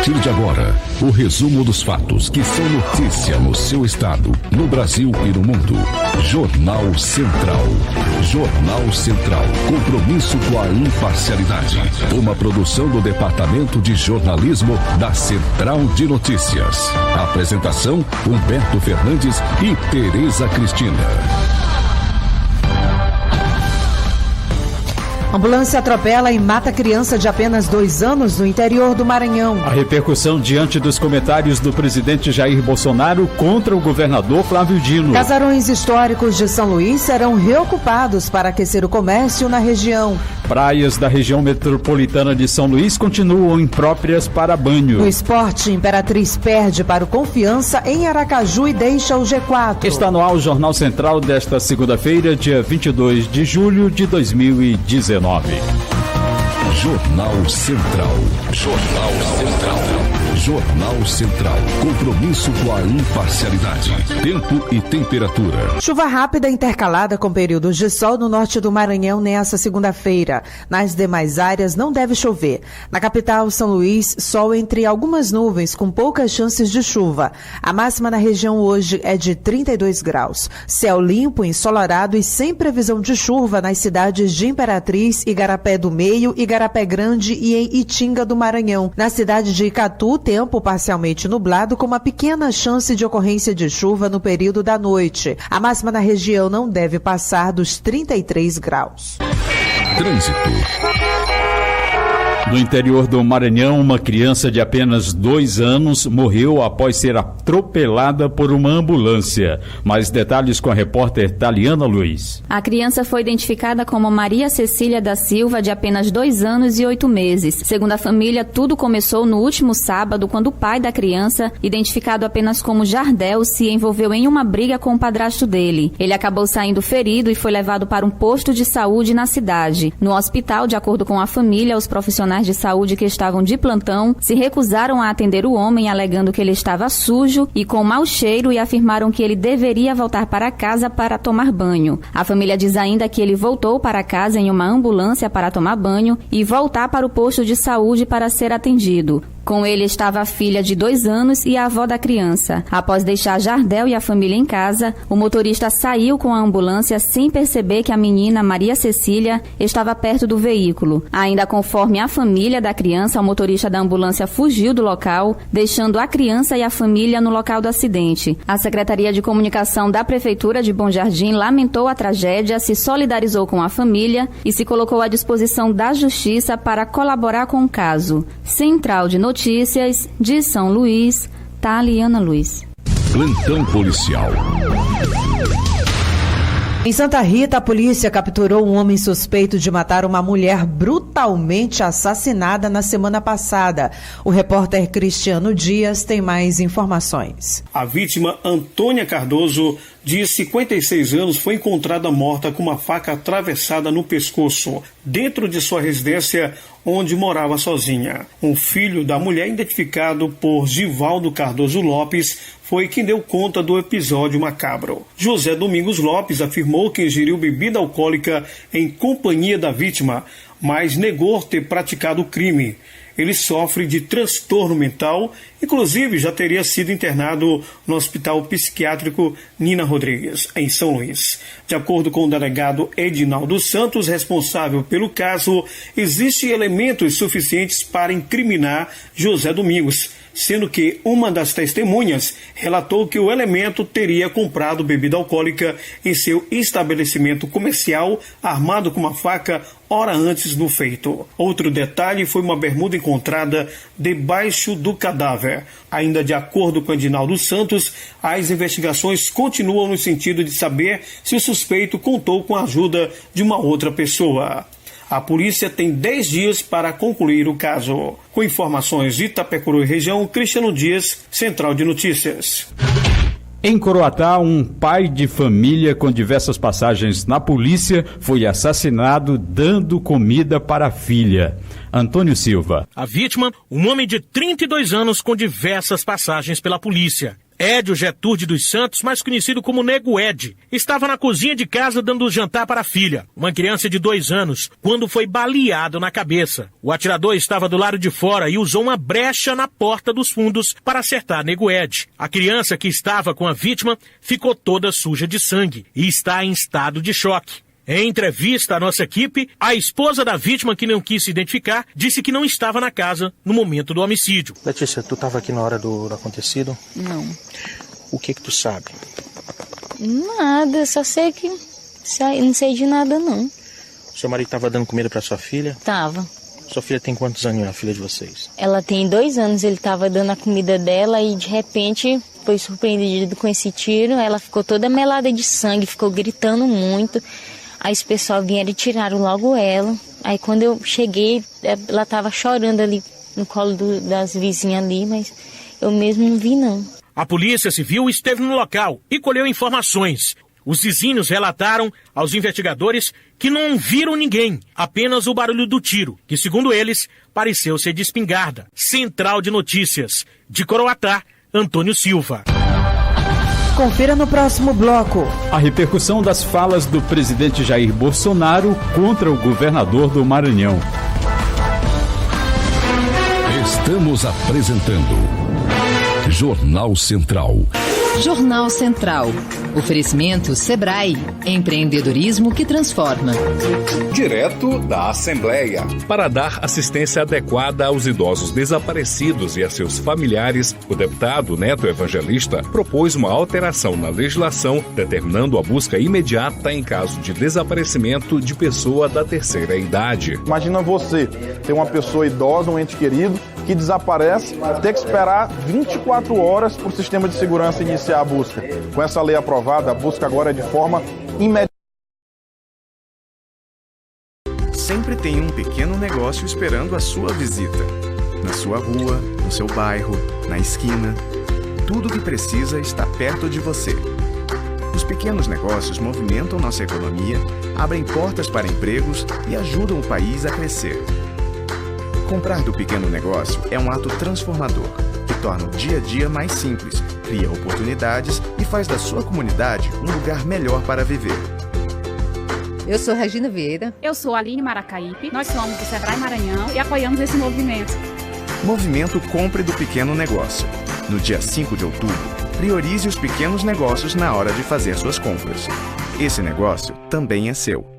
partir de agora, o resumo dos fatos que são notícia no seu estado, no Brasil e no mundo. Jornal Central. Jornal Central. Compromisso com a imparcialidade. Uma produção do Departamento de Jornalismo da Central de Notícias. Apresentação: Humberto Fernandes e Tereza Cristina. Ambulância atropela e mata criança de apenas 2 anos no interior do Maranhão. A repercussão diante dos comentários do presidente Jair Bolsonaro contra o governador Flávio Dino. Casarões históricos de São Luís serão reocupados para aquecer o comércio na região. Praias da região metropolitana de São Luís continuam impróprias para banho. No esporte, Imperatriz perde para o Confiança em Aracaju e deixa o G4. Está no ar o Jornal Central desta segunda-feira, dia 22 de julho de 2019. Jornal Central. Jornal Central. Jornal Central. Compromisso com a imparcialidade. Tempo e temperatura. Chuva rápida intercalada com períodos de sol no norte do Maranhão nesta segunda-feira. Nas demais áreas não deve chover. Na capital, São Luís, sol entre algumas nuvens com poucas chances de chuva. A máxima na região hoje é de 32 graus. Céu limpo, ensolarado e sem previsão de chuva nas cidades de Imperatriz, Igarapé do Meio, Igarapé Grande e em Itinga do Maranhão. Na cidade de Icatu, tempo parcialmente nublado com uma pequena chance de ocorrência de chuva no período da noite. A máxima na região não deve passar dos 33 graus. Trânsito. No interior do Maranhão, uma criança de apenas 2 anos morreu após ser atropelada por uma ambulância. Mais detalhes com a repórter Taliana Luiz. A criança foi identificada como Maria Cecília da Silva, de apenas 2 anos e 8 meses. Segundo a família, tudo começou no último sábado, quando o pai da criança, identificado apenas como Jardel, se envolveu em uma briga com o padrasto dele. Ele acabou saindo ferido e foi levado para um posto de saúde na cidade. No hospital, de acordo com a família, os profissionais de saúde que estavam de plantão se recusaram a atender o homem, alegando que ele estava sujo e com mau cheiro, e afirmaram que ele deveria voltar para casa para tomar banho. A família diz ainda que ele voltou para casa em uma ambulância para tomar banho e voltar para o posto de saúde para ser atendido. Com ele estava a filha de 2 anos e a avó da criança. Após deixar Jardel e a família em casa, o motorista saiu com a ambulância sem perceber que a menina Maria Cecília estava perto do veículo. Ainda conforme a família da criança, o motorista da ambulância fugiu do local, deixando a criança e a família no local do acidente. A Secretaria de Comunicação da Prefeitura de Bom Jardim lamentou a tragédia, se solidarizou com a família e se colocou à disposição da Justiça para colaborar com o caso. Central de Notícias de São Luís, Taliana Luiz. Plantão policial. Em Santa Rita, a polícia capturou um homem suspeito de matar uma mulher brutalmente assassinada na semana passada. O repórter Cristiano Dias tem mais informações. A vítima, Antônia Cardoso, de 56 anos, foi encontrada morta com uma faca atravessada no pescoço, dentro de sua residência, onde morava sozinha. Um filho da mulher, identificado por Givaldo Cardoso Lopes, foi quem deu conta do episódio macabro. José Domingos Lopes afirmou que ingeriu bebida alcoólica em companhia da vítima, mas negou ter praticado o crime. Ele sofre de transtorno mental, inclusive já teria sido internado no Hospital Psiquiátrico Nina Rodrigues, em São Luís. De acordo com o delegado Edinaldo Santos, responsável pelo caso, existem elementos suficientes para incriminar José Domingos, sendo que uma das testemunhas relatou que o elemento teria comprado bebida alcoólica em seu estabelecimento comercial, armado com uma faca, hora antes do feito. Outro detalhe foi uma bermuda encontrada debaixo do cadáver. Ainda de acordo com Edinaldo Santos, as investigações continuam no sentido de saber se o suspeito contou com a ajuda de uma outra pessoa. A polícia tem 10 dias para concluir o caso. Com informações de Itapecuru e região, Cristiano Dias, Central de Notícias. Em Coroatá, um pai de família com diversas passagens na polícia foi assassinado dando comida para a filha. Antônio Silva. A vítima, um homem de 32 anos com diversas passagens pela polícia. Edio Getúrdio dos Santos, mais conhecido como Nego Ed, estava na cozinha de casa dando jantar para a filha, uma criança de 2 anos, quando foi baleado na cabeça. O atirador estava do lado de fora e usou uma brecha na porta dos fundos para acertar Nego Ed. A criança que estava com a vítima ficou toda suja de sangue e está em estado de choque. Em entrevista à nossa equipe, a esposa da vítima, que não quis se identificar, disse que não estava na casa no momento do homicídio. Letícia, tu estava aqui na hora do acontecido? Não. O que tu sabe? Nada, só sei que... não sei de nada, não. Seu marido estava dando comida para sua filha? Tava. Sua filha tem quantos anos, a filha de vocês? Ela tem 2 anos, ele estava dando a comida dela e de repente foi surpreendido com esse tiro. Ela ficou toda melada de sangue, ficou gritando muito. Aí os pessoal vieram e tiraram logo ela. Aí quando eu cheguei, ela estava chorando ali no colo das vizinhas ali, mas eu mesmo não vi não. A Polícia Civil esteve no local e colheu informações. Os vizinhos relataram aos investigadores que não viram ninguém, apenas o barulho do tiro, que segundo eles, pareceu ser de espingarda. Central de Notícias, de Coroatá, Antônio Silva. Confira no próximo bloco. A repercussão das falas do presidente Jair Bolsonaro contra o governador do Maranhão. Estamos apresentando Jornal Central. Jornal Central. Oferecimento Sebrae. Empreendedorismo que transforma. Direto da Assembleia. Para dar assistência adequada aos idosos desaparecidos e a seus familiares, o deputado Neto Evangelista propôs uma alteração na legislação, determinando a busca imediata em caso de desaparecimento de pessoa da terceira idade. Imagina você ter uma pessoa idosa, um ente querido, que desaparece, ter que esperar 24 horas para o sistema de segurança iniciar a busca. Com essa lei aprovada, a busca agora é de forma imediata. Sempre tem um pequeno negócio esperando a sua visita. Na sua rua, no seu bairro, na esquina. Tudo o que precisa está perto de você. Os pequenos negócios movimentam nossa economia, abrem portas para empregos e ajudam o país a crescer. Comprar do pequeno negócio é um ato transformador, que torna o dia a dia mais simples, cria oportunidades e faz da sua comunidade um lugar melhor para viver. Eu sou Regina Vieira. Eu sou Aline Maracaípe. Nós somos do Sebrae Maranhão e apoiamos esse movimento. Movimento Compre do Pequeno Negócio. No dia 5 de outubro, priorize os pequenos negócios na hora de fazer suas compras. Esse negócio também é seu.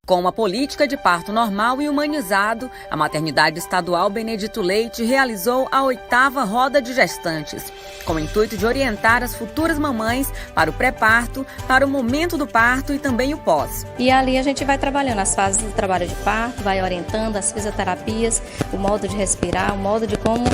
Com uma política de parto normal e humanizado, a Maternidade Estadual Benedito Leite realizou a 8ª roda de gestantes, com o intuito de orientar as futuras mamães para o pré-parto, para o momento do parto e também o pós. E ali a gente vai trabalhando as fases do trabalho de parto, vai orientando as fisioterapias, o modo de respirar, o modo de como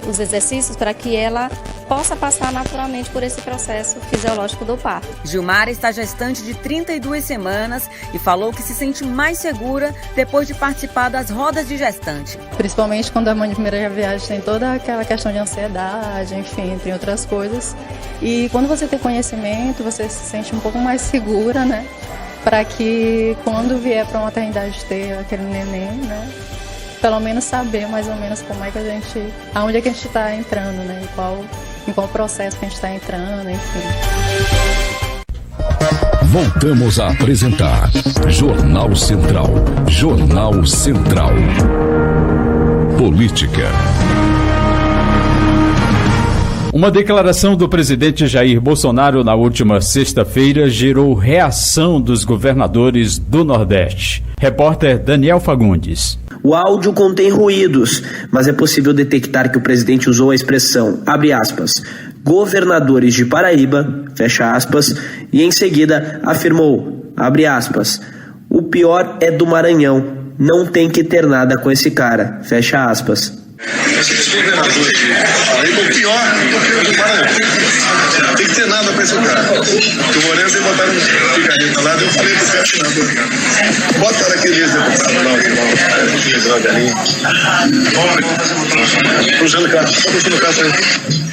os exercícios para que ela possa passar naturalmente por esse processo fisiológico do parto. Gilmara está gestante de 32 semanas e falou que se sente mais segura depois de participar das rodas de gestante. Principalmente quando a mãe de primeira viagem tem toda aquela questão de ansiedade, enfim, entre outras coisas. E quando você tem conhecimento, você se sente um pouco mais segura, né? Para que quando vier para a maternidade ter aquele neném, né? Pelo menos saber mais ou menos como é que aonde é que a gente está entrando, né? Em qual processo que a gente está entrando, enfim. Voltamos a apresentar Jornal Central. Jornal Central. Política. Uma declaração do presidente Jair Bolsonaro na última sexta-feira gerou reação dos governadores do Nordeste. Repórter Daniel Fagundes. O áudio contém ruídos, mas é possível detectar que o presidente usou a expressão, abre aspas, governadores de Paraíba, fecha aspas, e em seguida afirmou, abre aspas, o pior é do Maranhão, não tem que ter nada com esse cara, fecha aspas. Esses governadores de Paraíba, o pior é do Maranhão, não tem que ter nada com esse cara. O Moreno tem botado um picareta lá, eu falei pro cara, bota naqueles deputados lá, ali. Puxando o carro, só puxando o carro aí.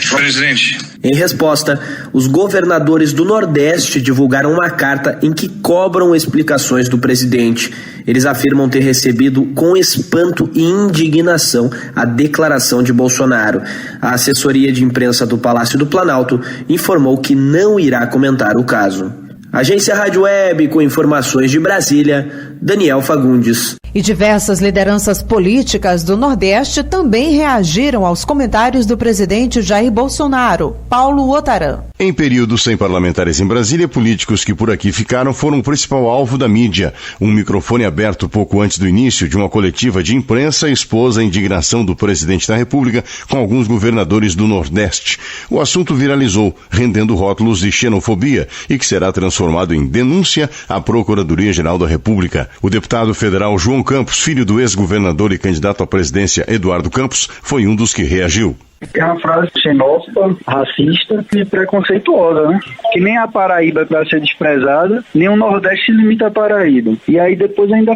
Presidente. Em resposta, os governadores do Nordeste divulgaram uma carta em que cobram explicações do presidente. Eles afirmam ter recebido com espanto e indignação a declaração de Bolsonaro. A assessoria de imprensa do Palácio do Planalto informou que não irá comentar o caso. Agência Rádio Web, com informações de Brasília, Daniel Fagundes. E diversas lideranças políticas do Nordeste também reagiram aos comentários do presidente Jair Bolsonaro. Paulo Otaran. Em período sem parlamentares em Brasília, políticos que por aqui ficaram foram o principal alvo da mídia. Um microfone aberto pouco antes do início de uma coletiva de imprensa expôs a indignação do presidente da República com alguns governadores do Nordeste. O assunto viralizou, rendendo rótulos de xenofobia e que será transformado em denúncia à Procuradoria-Geral da República. O deputado federal João Campos, filho do ex-governador e candidato à presidência Eduardo Campos, foi um dos que reagiu. É uma frase xenófoba, racista e preconceituosa, né? Que nem a Paraíba é para ser desprezada, nem o Nordeste se limita a Paraíba. E aí depois ainda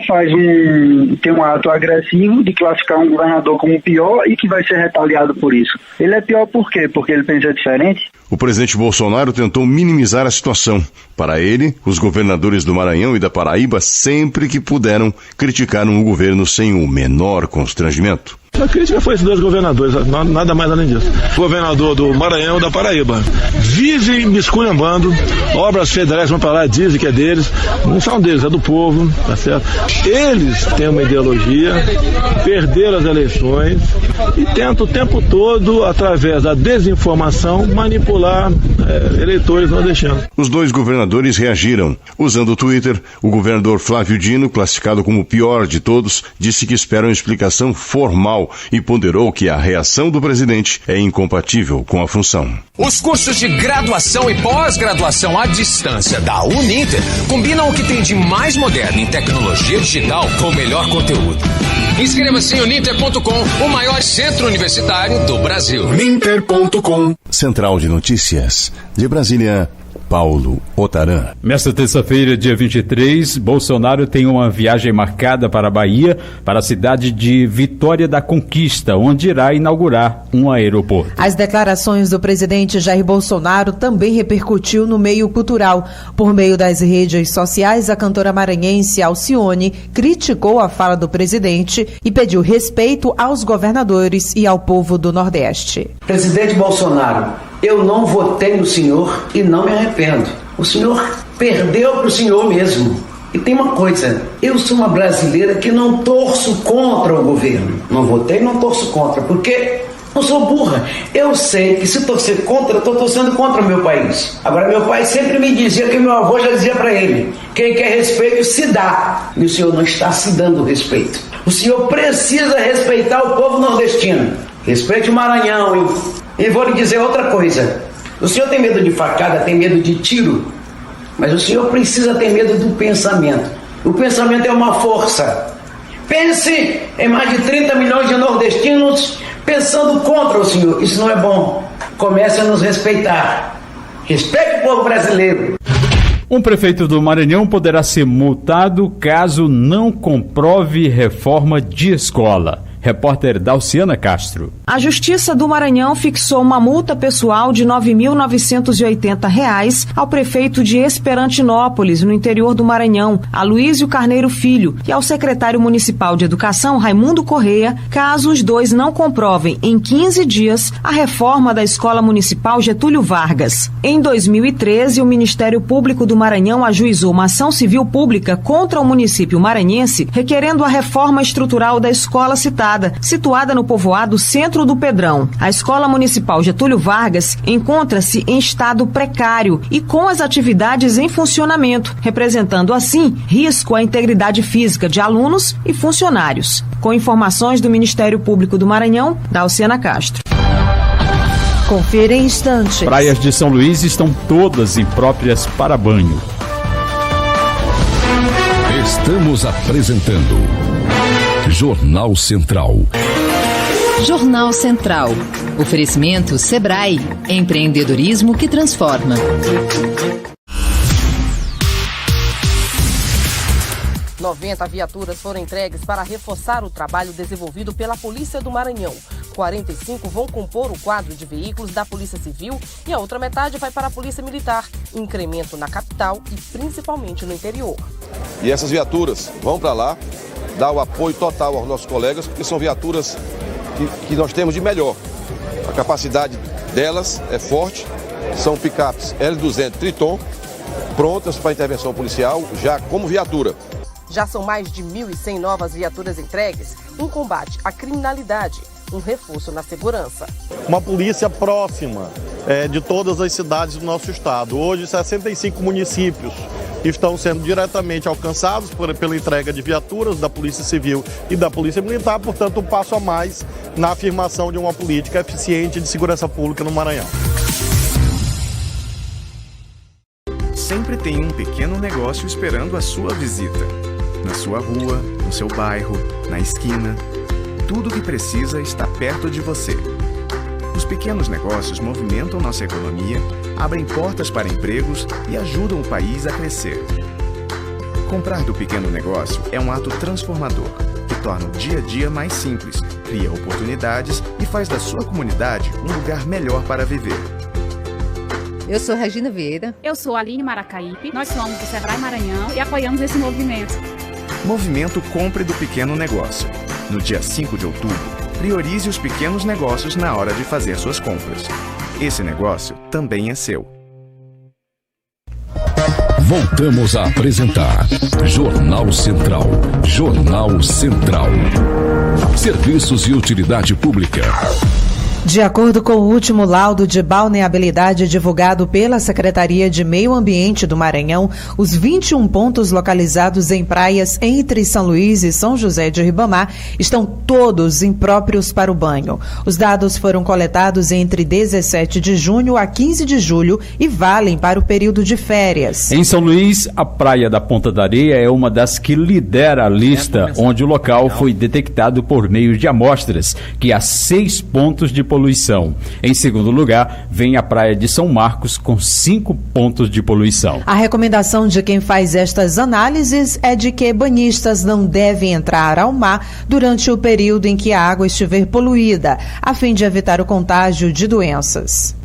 tem um ato agressivo de classificar um governador como pior e que vai ser retaliado por isso. Ele é pior por quê? Porque ele pensa diferente? O presidente Bolsonaro tentou minimizar a situação. Para ele, os governadores do Maranhão e da Paraíba, sempre que puderam, criticaram o governo sem o menor constrangimento. A crítica foi esses dois governadores, nada mais além disso. O governador do Maranhão e da Paraíba vive me esculhambando, obras federais vão para lá, dizem que é deles, não são deles, é do povo, tá certo? Eles têm uma ideologia, perderam as eleições e tentam o tempo todo, através da desinformação, manipular eleitores nordestinos. Os dois governadores reagiram. Usando o Twitter, o governador Flávio Dino, classificado como o pior de todos, disse que espera uma explicação formal e ponderou que a reação do presidente é incompatível com a função. Os cursos de graduação e pós-graduação à distância da Uninter combinam o que tem de mais moderno em tecnologia digital com o melhor conteúdo. Inscreva-se em uninter.com, o maior centro universitário do Brasil. Uninter.com. Central de Notícias de Brasília, Paulo Otaran. Nesta terça-feira, dia 23, Bolsonaro tem uma viagem marcada para a Bahia, para a cidade de Vitória da Conquista, onde irá inaugurar um aeroporto. As declarações do presidente Jair Bolsonaro também repercutiu no meio cultural. Por meio das redes sociais, a cantora maranhense Alcione criticou a fala do presidente e pediu respeito aos governadores e ao povo do Nordeste. Presidente Bolsonaro, eu não votei no senhor e não me arrependo. O senhor perdeu para o senhor mesmo. E tem uma coisa, eu sou uma brasileira que não torço contra o governo. Não votei, não torço contra, porque não sou burra. Eu sei que se torcer contra, eu estou torcendo contra o meu país. Agora, meu pai sempre me dizia, que meu avô já dizia para ele, quem quer respeito se dá. E o senhor não está se dando respeito. O senhor precisa respeitar o povo nordestino. Respeite o Maranhão, hein? E vou lhe dizer outra coisa. O senhor tem medo de facada, tem medo de tiro, mas o senhor precisa ter medo do pensamento. O pensamento é uma força. Pense em mais de 30 milhões de nordestinos pensando contra o senhor. Isso não é bom. Comece a nos respeitar. Respeite o povo brasileiro. Um prefeito do Maranhão poderá ser multado caso não comprove reforma de escola. Repórter Dalciana Castro. A Justiça do Maranhão fixou uma multa pessoal de R$ 9.980 ao prefeito de Esperantinópolis, no interior do Maranhão, Aloísio Carneiro Filho, e ao secretário municipal de Educação, Raimundo Correia, caso os dois não comprovem em 15 dias a reforma da Escola Municipal Getúlio Vargas. Em 2013, o Ministério Público do Maranhão ajuizou uma ação civil pública contra o município maranhense, requerendo a reforma estrutural da escola citada, situada no povoado Centro do Pedrão. A Escola Municipal Getúlio Vargas encontra-se em estado precário e com as atividades em funcionamento, representando assim risco à integridade física de alunos e funcionários. Com informações do Ministério Público do Maranhão, Dalciana Castro. Confira em instantes. Praias de São Luís estão todas impróprias para banho. Estamos apresentando Jornal Central. Jornal Central. Oferecimento Sebrae. Empreendedorismo que transforma. Noventa viaturas foram entregues para reforçar o trabalho desenvolvido pela Polícia do Maranhão. 45 vão compor o quadro de veículos da Polícia Civil e a outra metade vai para a Polícia Militar. Incremento na capital e principalmente no interior. E essas viaturas vão para lá, dar o apoio total aos nossos colegas, porque são viaturas que nós temos de melhor. A capacidade delas é forte, são picapes L200 Triton, prontas para intervenção policial, já como viatura. Já são mais de 1.100 novas viaturas entregues, um combate à criminalidade, um reforço na segurança. Uma polícia próxima de todas as cidades do nosso estado. Hoje, 65 municípios estão sendo diretamente alcançados pela entrega de viaturas da Polícia Civil e da Polícia Militar, portanto, um passo a mais na afirmação de uma política eficiente de segurança pública no Maranhão. Sempre tem um pequeno negócio esperando a sua visita. Na sua rua, no seu bairro, na esquina. Tudo o que precisa está perto de você. Os pequenos negócios movimentam nossa economia, abrem portas para empregos e ajudam o país a crescer. Comprar do pequeno negócio é um ato transformador, que torna o dia a dia mais simples, cria oportunidades e faz da sua comunidade um lugar melhor para viver. Eu sou Regina Vieira. Eu sou Aline Maracaípe. Nós somos do Sebrae Maranhão e apoiamos esse movimento. Movimento Compre do Pequeno Negócio. No dia 5 de outubro, priorize os pequenos negócios na hora de fazer suas compras. Esse negócio também é seu. Voltamos a apresentar Jornal Central. Jornal Central. Serviços e utilidade pública. De acordo com o último laudo de balneabilidade divulgado pela Secretaria de Meio Ambiente do Maranhão, os 21 pontos localizados em praias entre São Luís e São José de Ribamar estão todos impróprios para o banho. Os dados foram coletados entre 17 de junho a 15 de julho e valem para o período de férias. Em São Luís, a Praia da Ponta da Areia é uma das que lidera a lista, onde o local foi detectado por meio de amostras, que há 6 pontos de poluição. Em segundo lugar, vem a Praia de São Marcos, com 5 pontos de poluição. A recomendação de quem faz estas análises é de que banhistas não devem entrar ao mar durante o período em que a água estiver poluída, a fim de evitar o contágio de doenças.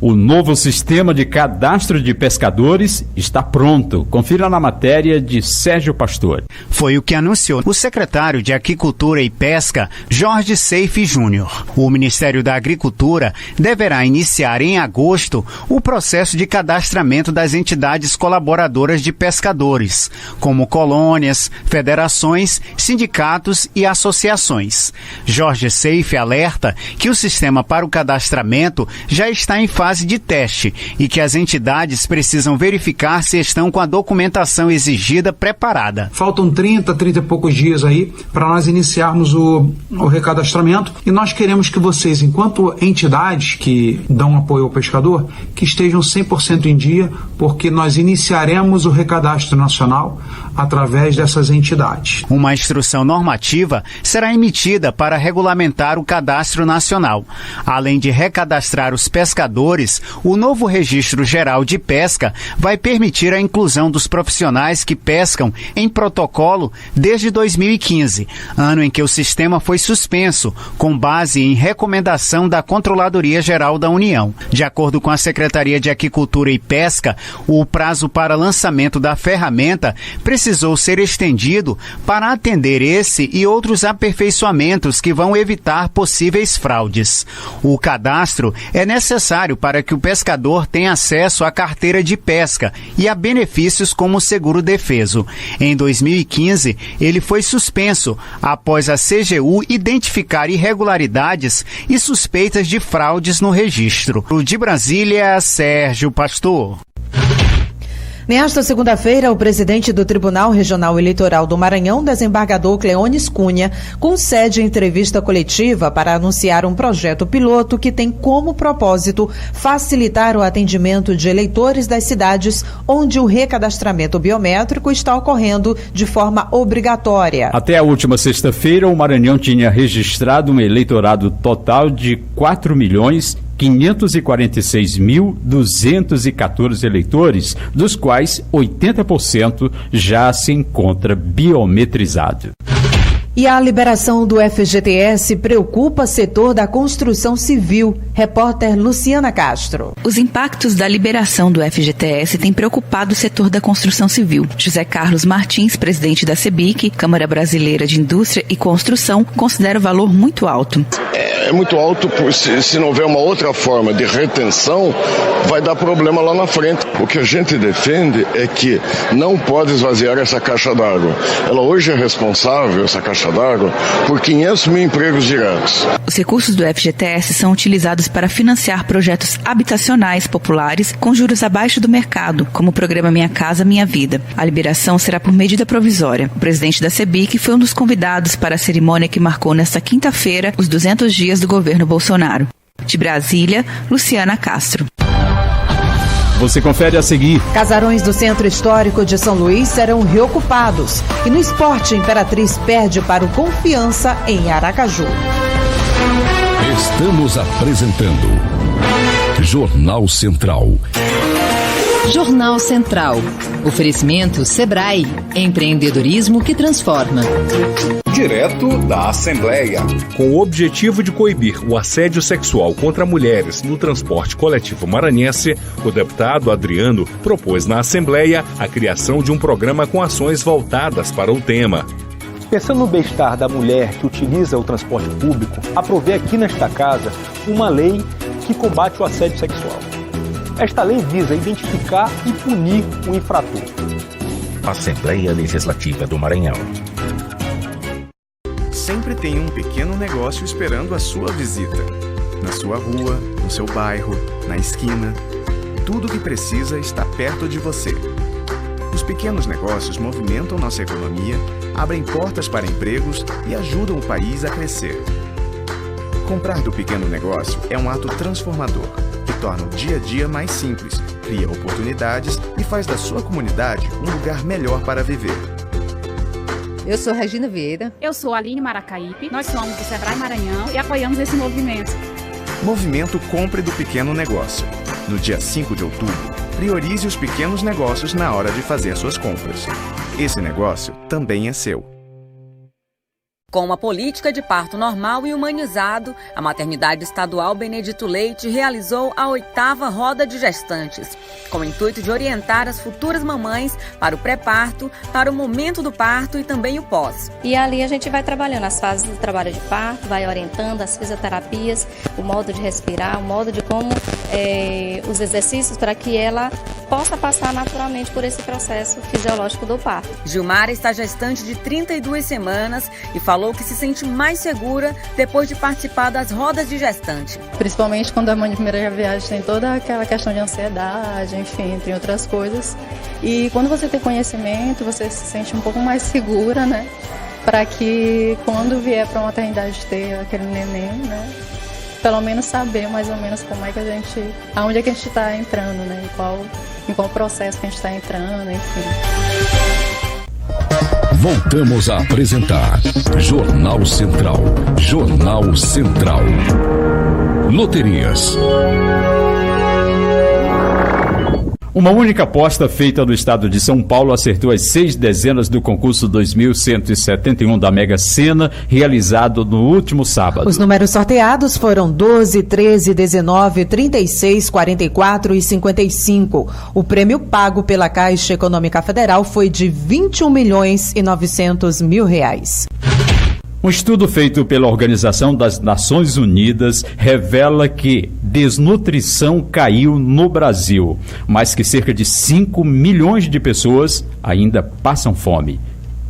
O novo sistema de cadastro de pescadores está pronto. Confira na matéria de Sérgio Pastor. Foi o que anunciou o secretário de Agricultura e Pesca, Jorge Seife Júnior. O Ministério da Agricultura deverá iniciar em agosto o processo de cadastramento das entidades colaboradoras de pescadores, como colônias, federações, sindicatos e associações. Jorge Seife alerta que o sistema para o cadastramento já está em fase de teste e que as entidades precisam verificar se estão com a documentação exigida preparada. Faltam 30 e poucos dias aí para nós iniciarmos o recadastramento e nós queremos que vocês, enquanto entidades que dão apoio ao pescador, que estejam 100% em dia, porque nós iniciaremos o recadastro nacional através dessas entidades. Uma instrução normativa será emitida para regulamentar o cadastro nacional. Além de recadastrar os pescadores, o novo Registro Geral de Pesca vai permitir a inclusão dos profissionais que pescam em protocolo desde 2015, ano em que o sistema foi suspenso, com base em recomendação da Controladoria Geral da União. De acordo com a Secretaria de Agricultura e Pesca, o prazo para lançamento da ferramenta precisou ser estendido para atender esse e outros aperfeiçoamentos que vão evitar possíveis fraudes. O cadastro é necessário para que o pescador tenha acesso à carteira de pesca e a benefícios como o seguro-defeso. Em 2015, ele foi suspenso após a CGU identificar irregularidades e suspeitas de fraudes no registro. De Brasília, Sérgio Pastor. Nesta segunda-feira, o presidente do Tribunal Regional Eleitoral do Maranhão, desembargador Cleones Cunha, concede entrevista coletiva para anunciar um projeto piloto que tem como propósito facilitar o atendimento de eleitores das cidades onde o recadastramento biométrico está ocorrendo de forma obrigatória. Até a última sexta-feira, o Maranhão tinha registrado um eleitorado total de 4.546.214 eleitores, dos quais 80% já se encontra biometrizado. E a liberação do FGTS preocupa setor da construção civil. Repórter Luciana Castro. Os impactos da liberação do FGTS têm preocupado o setor da construção civil. José Carlos Martins, presidente da CEBIC, Câmara Brasileira de Indústria e Construção, considera o valor muito alto. É muito alto, se não houver uma outra forma de retenção, vai dar problema lá na frente. O que a gente defende é que não pode esvaziar essa caixa d'água. Ela hoje é responsável, essa caixa d'água, por 500 mil empregos diretos. Os recursos do FGTS são utilizados para financiar projetos habitacionais populares com juros abaixo do mercado, como o programa Minha Casa Minha Vida. A liberação será por medida provisória. O presidente da CEBIC foi um dos convidados para a cerimônia que marcou nesta quinta-feira os 200 dias do governo Bolsonaro. De Brasília, Luciana Castro. Você confere a seguir. Casarões do Centro Histórico de São Luís serão reocupados. E no esporte, Imperatriz perde para o Confiança em Aracaju. Estamos apresentando Jornal Central. Jornal Central. Oferecimento Sebrae. Empreendedorismo que transforma. Direto da Assembleia. Com o objetivo de coibir o assédio sexual contra mulheres no transporte coletivo maranhense, o deputado Adriano propôs na Assembleia a criação de um programa com ações voltadas para o tema. Pensando no bem-estar da mulher que utiliza o transporte público, aprovei aqui nesta casa uma lei que combate o assédio sexual. Esta lei visa identificar e punir o infrator. Assembleia Legislativa do Maranhão. Sempre tem um pequeno negócio esperando a sua visita. Na sua rua, no seu bairro, na esquina. Tudo o que precisa está perto de você. Os pequenos negócios movimentam nossa economia, abrem portas para empregos e ajudam o país a crescer. Comprar do pequeno negócio é um ato transformador, que torna o dia a dia mais simples, cria oportunidades e faz da sua comunidade um lugar melhor para viver. Eu sou Regina Vieira. Eu sou Aline Maracaípe. Nós somos do Sebrae Maranhão e apoiamos esse movimento. Movimento Compre do Pequeno Negócio. No dia 5 de outubro, priorize os pequenos negócios na hora de fazer suas compras. Esse negócio também é seu. Com uma política de parto normal e humanizado, a Maternidade Estadual Benedito Leite realizou a 8ª Roda de Gestantes, com o intuito de orientar as futuras mamães para o pré-parto, para o momento do parto e também o pós. E ali a gente vai trabalhando as fases do trabalho de parto, vai orientando as fisioterapias, o modo de respirar, o modo de como os exercícios para que ela possa passar naturalmente por esse processo fisiológico do parto. Gilmara está gestante de 32 semanas e falou que se sente mais segura depois de participar das rodas de gestante. Principalmente quando a mãe de primeira viagem tem toda aquela questão de ansiedade, enfim, entre outras coisas. E quando você tem conhecimento, você se sente um pouco mais segura, né? Para que quando vier para a maternidade ter aquele neném, né? Pelo menos saber mais ou menos como é que aonde é que a gente está entrando, né? Em qual processo que a gente está entrando, enfim. Voltamos a apresentar Jornal Central. Jornal Central. Loterias. Uma única aposta feita no estado de São Paulo acertou as 6 dezenas do concurso 2171 da Mega Sena, realizado no último sábado. Os números sorteados foram 12, 13, 19, 36, 44 e 55. O prêmio pago pela Caixa Econômica Federal foi de R$21.900.000. Um estudo feito pela Organização das Nações Unidas revela que desnutrição caiu no Brasil, mas que cerca de 5 milhões de pessoas ainda passam fome.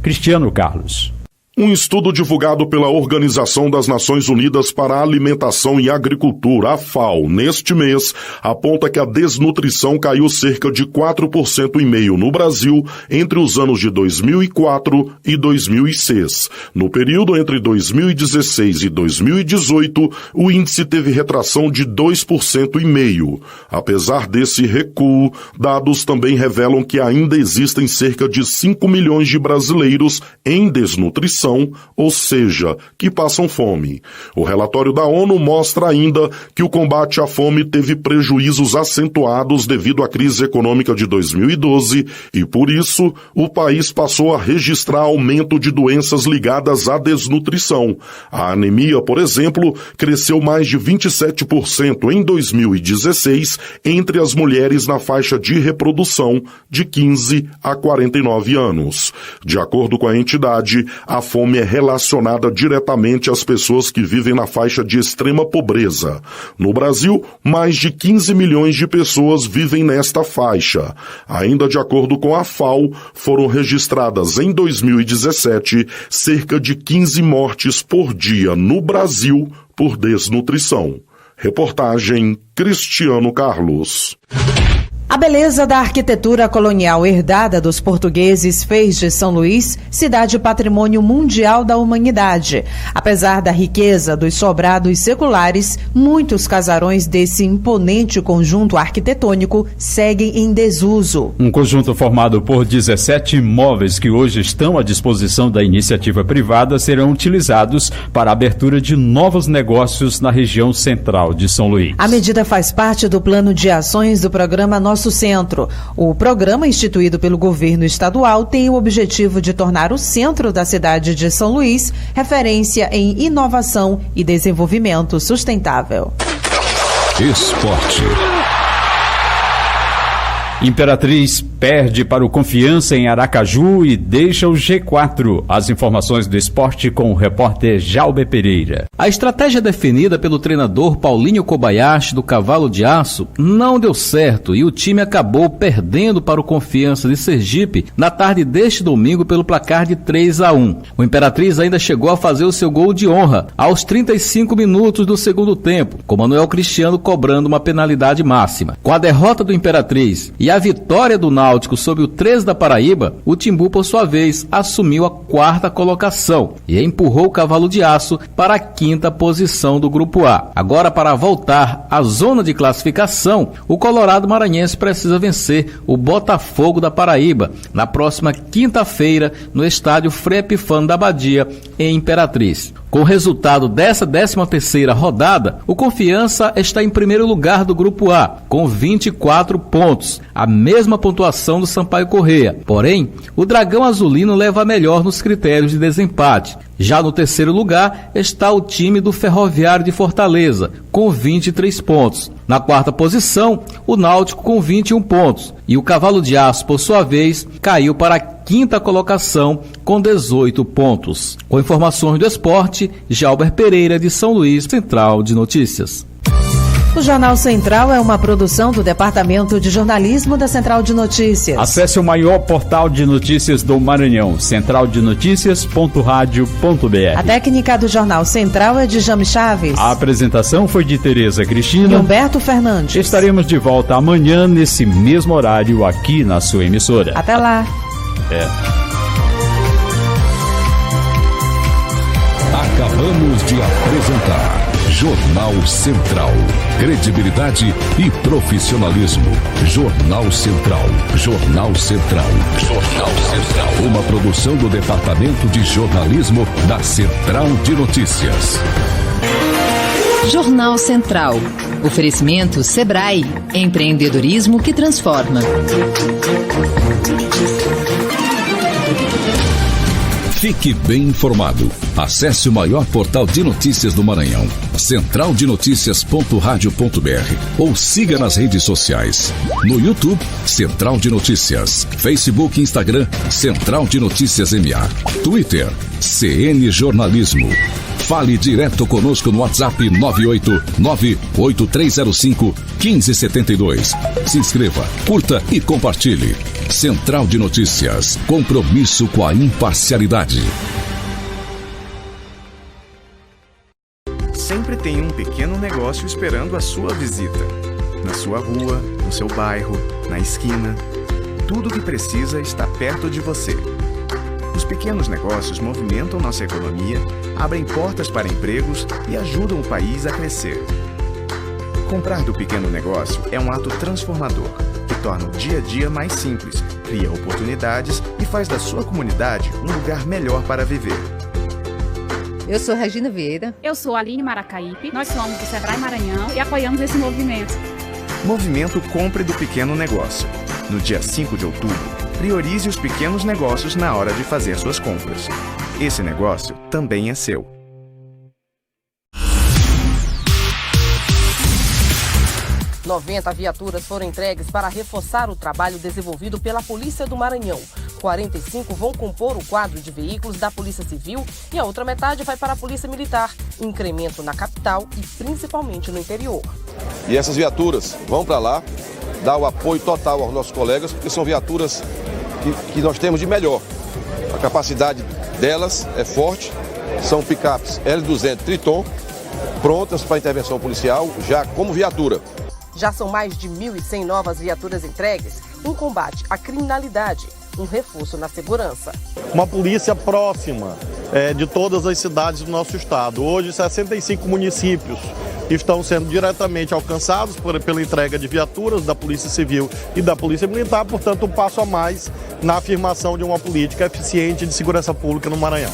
Cristiano Carlos. Um estudo divulgado pela Organização das Nações Unidas para a Alimentação e Agricultura, a FAO, neste mês, aponta que a desnutrição caiu cerca de 4,5% no Brasil entre os anos de 2004 e 2006. No período entre 2016 e 2018, o índice teve retração de 2,5%. Apesar desse recuo, dados também revelam que ainda existem cerca de 5 milhões de brasileiros em desnutrição, desnutrição, ou seja, que passam fome. O relatório da ONU mostra ainda que o combate à fome teve prejuízos acentuados devido à crise econômica de 2012 e, por isso, o país passou a registrar aumento de doenças ligadas à desnutrição. A anemia, por exemplo, cresceu mais de 27% em 2016 entre as mulheres na faixa de reprodução de 15 a 49 anos. De acordo com a entidade, a fome é relacionada diretamente às pessoas que vivem na faixa de extrema pobreza. No Brasil, mais de 15 milhões de pessoas vivem nesta faixa. Ainda de acordo com a FAO, foram registradas em 2017 cerca de 15 mortes por dia no Brasil por desnutrição. Reportagem Cristiano Carlos. A beleza da arquitetura colonial herdada dos portugueses fez de São Luís cidade patrimônio mundial da humanidade. Apesar da riqueza dos sobrados seculares, muitos casarões desse imponente conjunto arquitetônico seguem em desuso. Um conjunto formado por 17 imóveis que hoje estão à disposição da iniciativa privada serão utilizados para a abertura de novos negócios na região central de São Luís. A medida faz parte do plano de ações do programa Nosso Centro. O programa, instituído pelo governo estadual, tem o objetivo de tornar o centro da cidade de São Luís referência em inovação e desenvolvimento sustentável. Esporte. Imperatriz perde para o Confiança em Aracaju e deixa o G4. As informações do esporte com o repórter Jalber Pereira. A estratégia definida pelo treinador Paulinho Kobayashi do Cavalo de Aço não deu certo e o time acabou perdendo para o Confiança de Sergipe na tarde deste domingo pelo placar de 3-1. O Imperatriz ainda chegou a fazer o seu gol de honra aos 35 minutos do segundo tempo, com Manuel Cristiano cobrando uma penalidade máxima. Com a derrota do Imperatriz e a vitória do Náutico sobre o 13 da Paraíba, o Timbu, por sua vez, assumiu a 4ª colocação e empurrou o Cavalo de Aço para a 5ª posição do Grupo A. Agora, para voltar à zona de classificação, o Colorado Maranhense precisa vencer o Botafogo da Paraíba na próxima quinta-feira no estádio Frei Epifânio da Badia, em Imperatriz. Com o resultado dessa 13ª rodada, o Confiança está em primeiro lugar do Grupo A, com 24 pontos, a mesma pontuação do Sampaio Corrêa. Porém, o Dragão Azulino leva a melhor nos critérios de desempate. Já no terceiro lugar está o time do Ferroviário de Fortaleza, com 23 pontos. Na 4ª posição, o Náutico com 21 pontos. E o Cavalo de Aço, por sua vez, caiu para a 5ª colocação com 18 pontos. Com informações do esporte, Jalber Pereira, de São Luís, Central de Notícias. O Jornal Central é uma produção do Departamento de Jornalismo da Central de Notícias. Acesse o maior portal de notícias do Maranhão, centraldenoticias.radio.br. A técnica do Jornal Central é de Jame Chaves. A apresentação foi de Tereza Cristina e Humberto Fernandes. Estaremos de volta amanhã, nesse mesmo horário, aqui na sua emissora. Até lá. Acabamos de apresentar Jornal Central. Credibilidade e profissionalismo. Jornal Central. Jornal Central. Jornal Central. Uma produção do Departamento de Jornalismo da Central de Notícias. Jornal Central. Oferecimento Sebrae. Empreendedorismo que transforma. Fique bem informado. Acesse o maior portal de notícias do Maranhão, centraldenoticias.radio.br, ou siga nas redes sociais. No YouTube, Central de Notícias. Facebook e Instagram, Central de Notícias MA. Twitter, CN Jornalismo. Fale direto conosco no WhatsApp 989-8305-1572. Se inscreva, curta e compartilhe. Central de Notícias. Compromisso com a imparcialidade. Sempre tem um pequeno negócio esperando a sua visita. Na sua rua, no seu bairro, na esquina. Tudo o que precisa está perto de você. Os pequenos negócios movimentam nossa economia, abrem portas para empregos e ajudam o país a crescer. Comprar do pequeno negócio é um ato transformador, que torna o dia a dia mais simples, cria oportunidades e faz da sua comunidade um lugar melhor para viver. Eu sou Regina Vieira. Eu sou Aline Maracaípe. Nós somos do Sebrae Maranhão e apoiamos esse movimento. Movimento Compre do Pequeno Negócio. No dia 5 de outubro, priorize os pequenos negócios na hora de fazer suas compras. Esse negócio também é seu. – 90 viaturas foram entregues para reforçar o trabalho desenvolvido pela Polícia do Maranhão. 45 vão compor o quadro de veículos da Polícia Civil e a outra metade vai para a Polícia Militar. Incremento na capital e principalmente no interior. E essas viaturas vão para lá, dar o apoio total aos nossos colegas, porque são viaturas que nós temos de melhor. A capacidade delas é forte, são picapes L200 Triton, prontas para intervenção policial, já como viatura. Já são mais de 1.100 novas viaturas entregues, um combate à criminalidade, um reforço na segurança. Uma polícia próxima de todas as cidades do nosso estado. Hoje, 65 municípios estão sendo diretamente alcançados pela entrega de viaturas da Polícia Civil e da Polícia Militar, portanto, um passo a mais na afirmação de uma política eficiente de segurança pública no Maranhão.